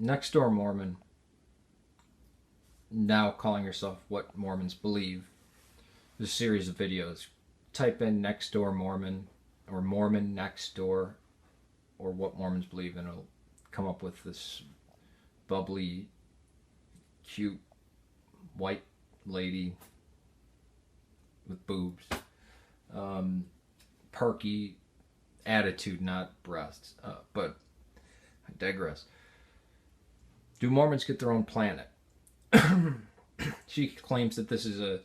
Next Door Mormon, now calling herself What Mormons Believe, there's a series of videos. Type in Next Door Mormon or Mormon Next Door or What Mormons Believe, and it'll come up with this bubbly, cute, white lady with boobs. Perky attitude, not breasts. But I digress. Do Mormons get their own planet? She claims that this is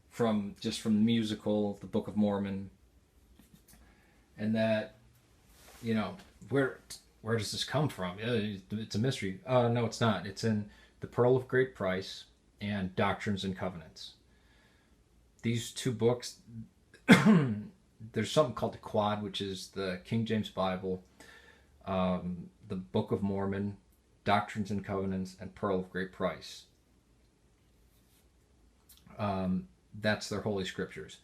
from the musical, the Book of Mormon, and that, where does this come from? It's a mystery. No, it's not. It's in The Pearl of Great Price and Doctrines and Covenants. These two books, there's something called the Quad, which is the King James Bible, the Book of Mormon, Doctrines and Covenants, and Pearl of Great Price. That's their holy scriptures.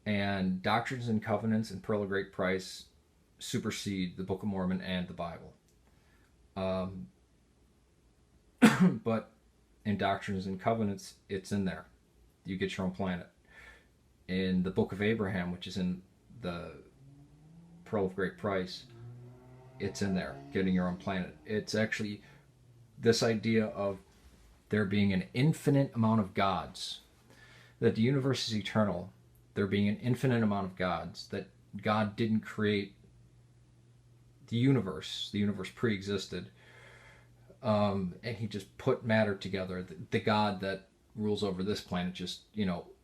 And Doctrines and Covenants and Pearl of Great Price supersede the Book of Mormon and the Bible. But in Doctrines and Covenants, it's in there. You get your own planet. In the Book of Abraham, which is in the Pearl of Great Price, it's in there, getting your own planet. It's actually this idea of there being an infinite amount of gods, that the universe is eternal, there being an infinite amount of gods, that God didn't create the universe pre-existed, and he just put matter together. The God that rules over this planet just,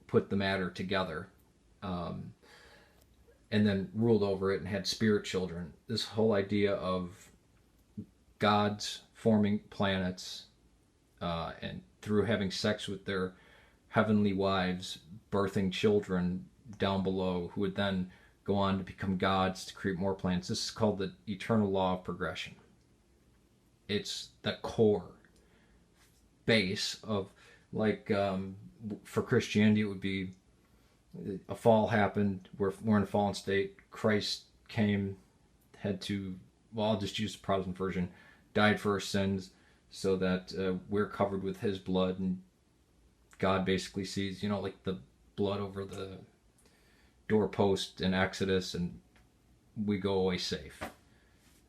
put the matter together, and then ruled over it and had spirit children. This whole idea of gods forming planets, and through having sex with their heavenly wives, birthing children down below who would then go on to become gods to create more planets. This is called the eternal law of progression. It's the core base of, for Christianity, it would be a fall happened. We're in a fallen state. Christ came, I'll just use the Protestant version, died for our sins so that we're covered with his blood, and God basically sees, like the blood over the doorpost in Exodus, and we go away safe.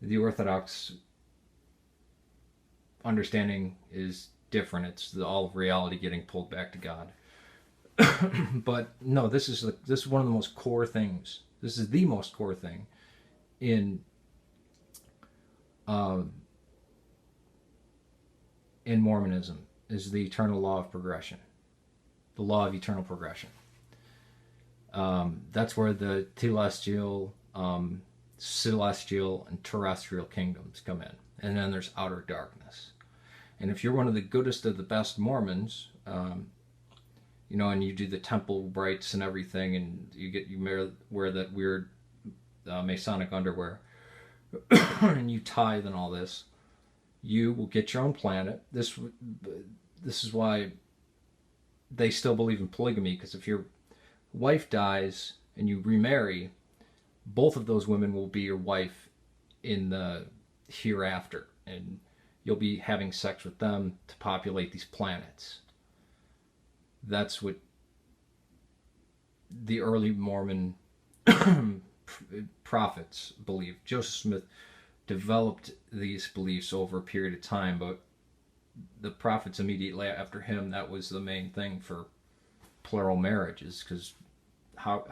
The Orthodox understanding is different. It's all of reality getting pulled back to God. But no, this is one of the most core things. This is the most core thing in Mormonism, is the eternal law of progression, the law of eternal progression. That's where the celestial, and terrestrial kingdoms come in, and then there's outer darkness. And if you're one of the goodest of the best Mormons, and you do the temple rites and everything, and you wear that weird Masonic underwear, and you tithe and all this, you will get your own planet. This is why they still believe in polygamy, because if your wife dies and you remarry, both of those women will be your wife in the hereafter, and you'll be having sex with them to populate these planets. That's what the early Mormon prophets believed. Joseph Smith developed these beliefs over a period of time, but the prophets immediately after him, that was the main thing for plural marriages, because how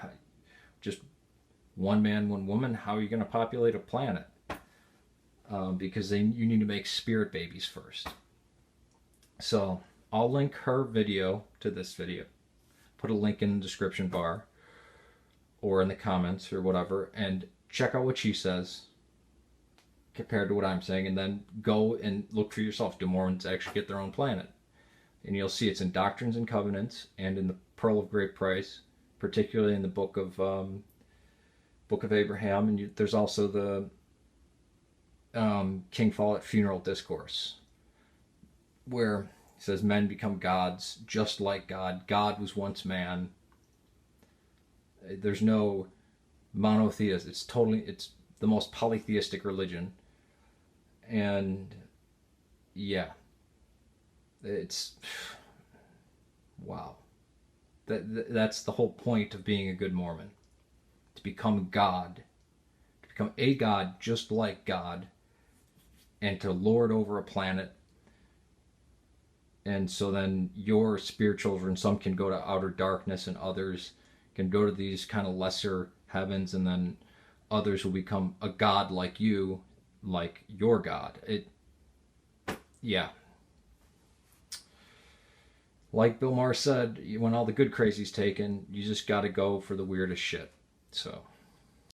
just one man, one woman, how are you going to populate a planet? Because you need to make spirit babies first. So I'll link her video to this video. Put a link in the description bar or in the comments or whatever, and check out what she says compared to what I'm saying, and then go and look for yourself. Do Mormons actually get their own planet? And you'll see it's in Doctrines and Covenants and in the Pearl of Great Price, particularly in the Book of Abraham, and there's also the King Follett funeral discourse, where he says men become gods just like God. God was once man. There's no monotheist. It's the most polytheistic religion. And yeah, it's wow. That's the whole point of being a good Mormon, to become God, to become a God just like God, and to lord over a planet. And so then your spiritual children, some can go to outer darkness, and others can go to these kind of lesser heavens, and then others will become a God like you, like your God. Yeah. Like Bill Maher said, when all the good crazy's taken, you just got to go for the weirdest shit. So.